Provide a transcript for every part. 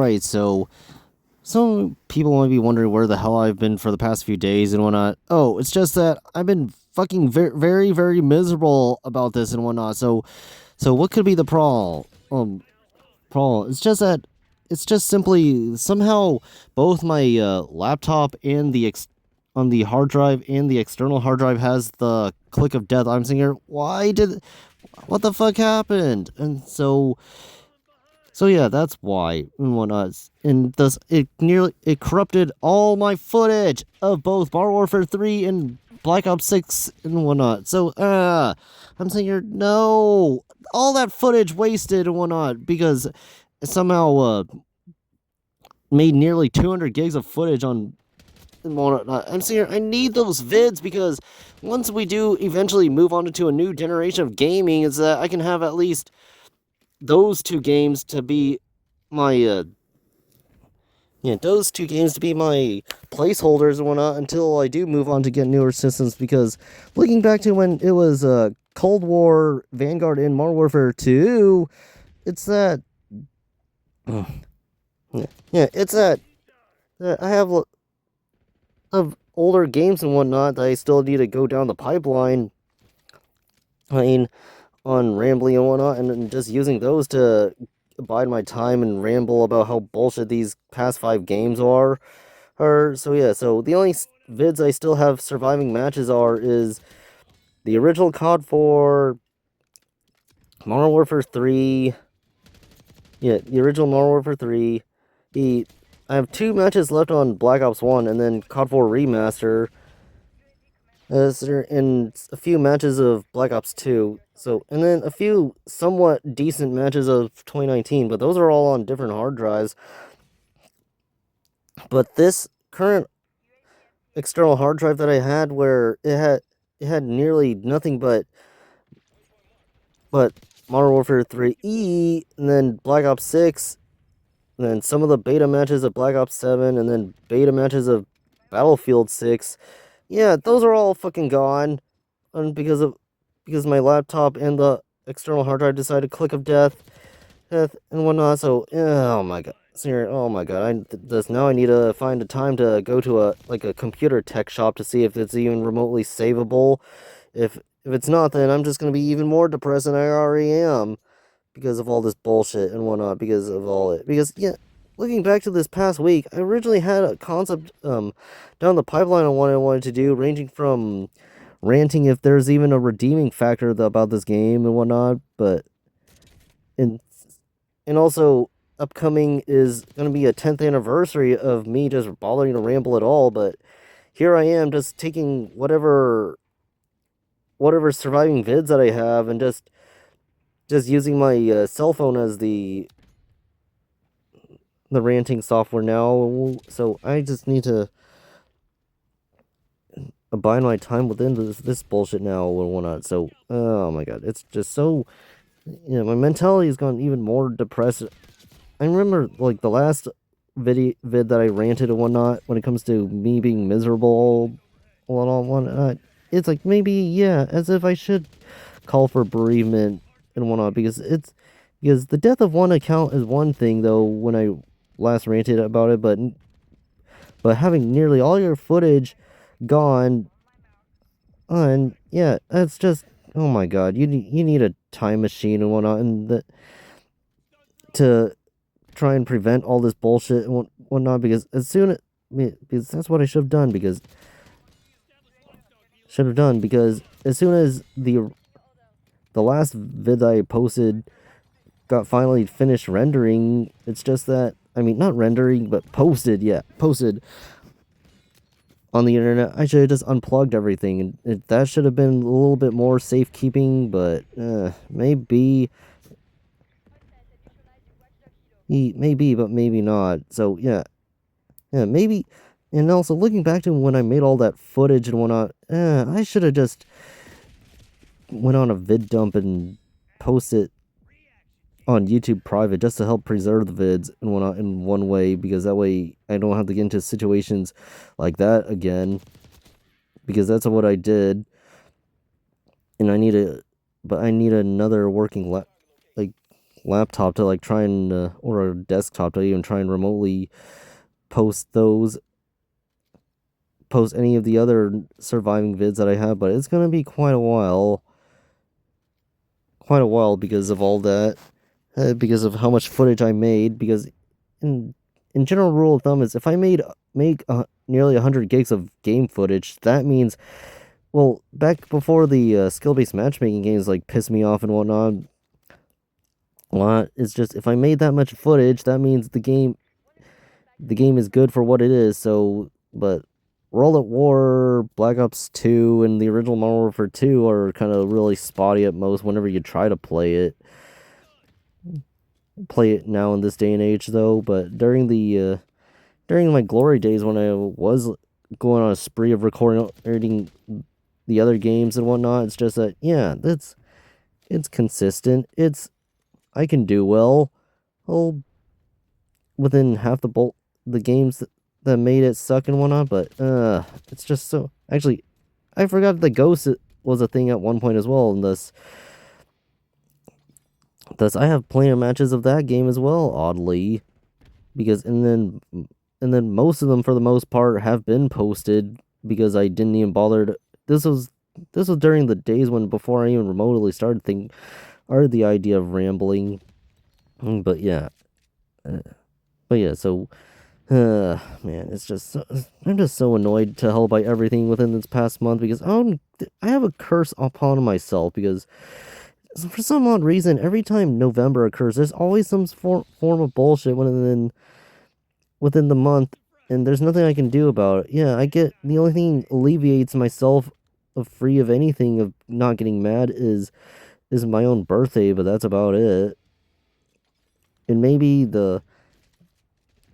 Alright, so some people might be wondering where the hell I've been for the past few days and whatnot. Oh, it's just that I've been fucking very, very miserable about this and whatnot. So what could be the problem? It's just that it's just simply somehow both my laptop and on the hard drive and the external hard drive has the click of death. I'm sitting here, what the fuck happened? And so yeah, that's why and whatnot. And thus it corrupted all my footage of both Modern Warfare 3 and Black Ops 6 and whatnot. So I'm saying here, no, all that footage wasted and whatnot because it somehow made nearly 200 gigs of footage on and whatnot. I'm saying here, I need those vids because once we do eventually move on to a new generation of gaming, is that I can have at least those two games to be my those two games to be my placeholders and whatnot until I do move on to get newer systems. Because looking back to when it was Cold War, Vanguard, and Modern Warfare 2, it's that it's that I have of older games and whatnot that I still need to go down the pipeline. I mean, on rambling and whatnot, and just using those to bide my time and ramble about how bullshit these past 5 games are. So yeah, so the only vids I still have surviving matches is the original COD 4, Modern Warfare 3. Yeah, the original Modern Warfare 3. I have 2 matches left on Black Ops 1, and then COD 4 Remaster. And a few matches of Black Ops 2. So, and then a few somewhat decent matches of 2019, but those are all on different hard drives. But this current external hard drive that I had, where it had nearly nothing but Modern Warfare 3E, and then Black Ops 6, and then some of the beta matches of Black Ops 7, and then beta matches of Battlefield 6. Yeah, those are all fucking gone, and because my laptop and the external hard drive decided click of death and whatnot. So oh my god, seriously, oh my god, now I need to find a time to go to a computer tech shop to see if it's even remotely savable. If it's not, then I'm just gonna be even more depressed than I already am because of all this bullshit and whatnot. Because yeah, looking back to this past week, I originally had a concept down the pipeline on what I wanted to do, ranging from ranting if there's even a redeeming factor about this game and whatnot, but and also upcoming is going to be a 10th anniversary of me just bothering to ramble at all. But here I am just taking whatever surviving vids that I have and just using my cell phone as the ranting software now. So I just need to abide my time within this bullshit now and whatnot. So oh my god, it's just so, my mentality has gone even more depressed. I remember like the last vid that I ranted and whatnot when it comes to me being miserable and whatnot. It's like maybe, yeah, as if I should call for bereavement and whatnot, because the death of one account is one thing though when I last ranted about it, but having nearly all your footage gone, and yeah, that's just, oh my god, you need a time machine and whatnot, and to try and prevent all this bullshit and whatnot, because because that's what I should have done, because as soon as the last vid I posted got finally finished rendering, it's just that, I mean, not rendering, but posted on the internet, I should have just unplugged everything, and that should have been a little bit more safekeeping, but maybe, but maybe not. So yeah, maybe. And also looking back to when I made all that footage and whatnot, I should have just went on a vid dump and posted on YouTube private just to help preserve the vids and whatnot in one way, because that way I don't have to get into situations like that again, because that's what I did, and I need another working laptop to like try and or a desktop to even try and remotely post any of the other surviving vids that I have, but it's gonna be quite a while. Quite a while because of all that. Because of how much footage I made, because in general rule of thumb is if I make nearly 100 gigs of game footage, that means, well, back before the skill-based matchmaking games like piss me off and whatnot, it's just if I made that much footage, that means the game is good for what it is. So, but World at War, Black Ops 2, and the original Modern Warfare 2 are kind of really spotty at most whenever you try to play it. Play it now in this day and age, though. But during my glory days when I was going on a spree of recording the other games and whatnot, it's just that, yeah, it's consistent. I can do well. Oh, within half the games that made it suck and whatnot, but it's just so, actually, I forgot that Ghost was a thing at one point as well, and thus I have plenty of matches of that game as well, oddly, because and then most of them for the most part have been posted because I didn't even bother to, this was during the days when before I even remotely started the idea of rambling. But yeah. So man, it's just I'm just so annoyed to hell by everything within this past month because I have a curse upon myself because for some odd reason every time November occurs there's always some form of bullshit within the month, and there's nothing I can do about it. Yeah, I get the only thing alleviates myself of free of anything of not getting mad is my own birthday, but that's about it. And maybe the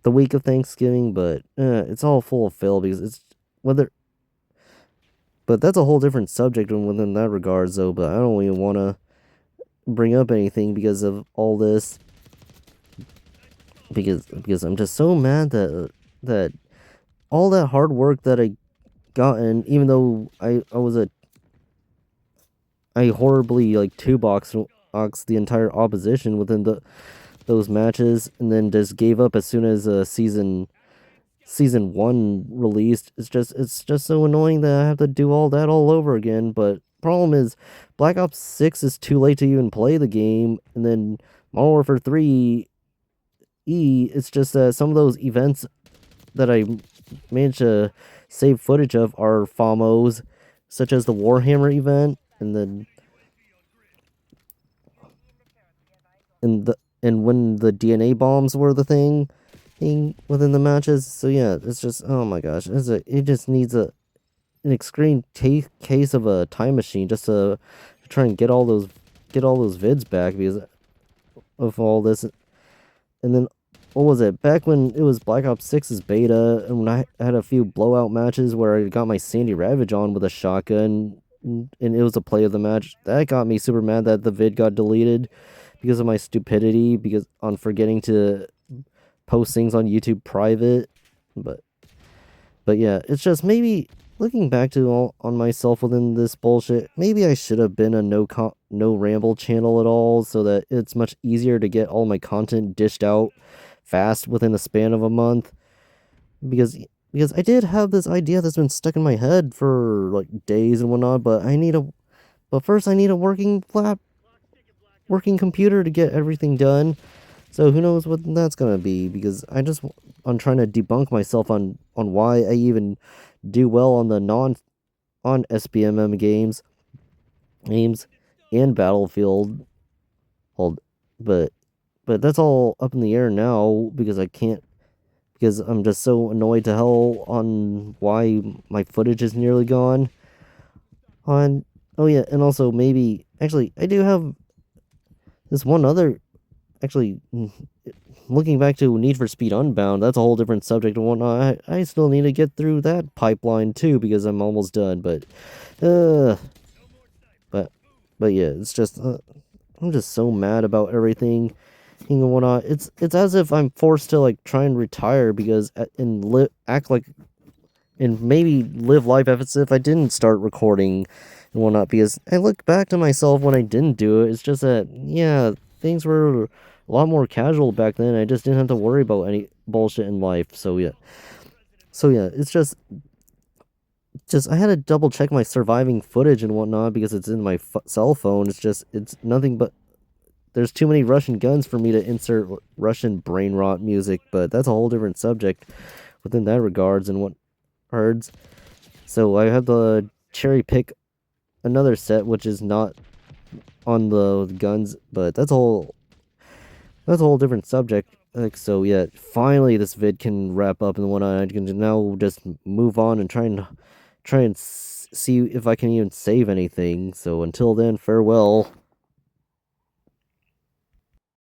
week of Thanksgiving, but it's all full of fail because it's whether. But that's a whole different subject within that regards, though. But I don't even want to bring up anything because of all this. Because I'm just so mad that all that hard work that I got in, even though I horribly like two-box the entire opposition within those matches, and then just gave up as soon as season 1 released. It's just so annoying that I have to do all that all over again. But problem is, Black Ops 6 is too late to even play the game, and then Modern Warfare 3 it's just that some of those events that I managed to save footage of are FOMOs, such as the Warhammer event, and then and when the DNA bombs were the thing within the matches. So yeah, it's just, oh my gosh, it just needs an extreme case of a time machine just to try and get all those vids back because of all this. And then what was it? Back when it was Black Ops 6's beta, and when I had a few blowout matches where I got my Sandy Ravage on with a shotgun, and it was a play of the match, that got me super mad that the vid got deleted because of my stupidity, because on forgetting to post things on YouTube private. But yeah, it's just maybe looking back to on myself within this bullshit, maybe I should have been a no ramble channel at all, so that it's much easier to get all my content dished out fast within the span of a month. Because I did have this idea that's been stuck in my head for like days and whatnot, but first I need a working computer to get everything done. So who knows what that's gonna be, because I'm trying to debunk myself on why I even do well on the on SBMM games and Battlefield. Hold, but that's all up in the air now because I'm just so annoyed to hell on why my footage is nearly gone. Oh yeah, and also maybe actually I do have this one other. Actually, looking back to Need for Speed Unbound, that's a whole different subject and whatnot. I still need to get through that pipeline too because I'm almost done. But yeah, it's just I'm just so mad about everything and whatnot. It's as if I'm forced to like try and retire because act like and maybe live life as if I didn't start recording and whatnot. Because I look back to myself when I didn't do it. It's just that, yeah, things were a lot more casual back then. I just didn't have to worry about any bullshit in life. So yeah, it's just I had to double check my surviving footage and whatnot because it's in my cell phone. It's nothing but there's too many Russian guns for me to insert Russian brain rot music, but that's a whole different subject within that regards and what herds. So I have to cherry pick another set which is not on the guns, but that's a whole different subject. Like so, yeah. Finally, this vid can wrap up and whatnot. I can now just move on and try and see if I can even save anything. So until then, farewell.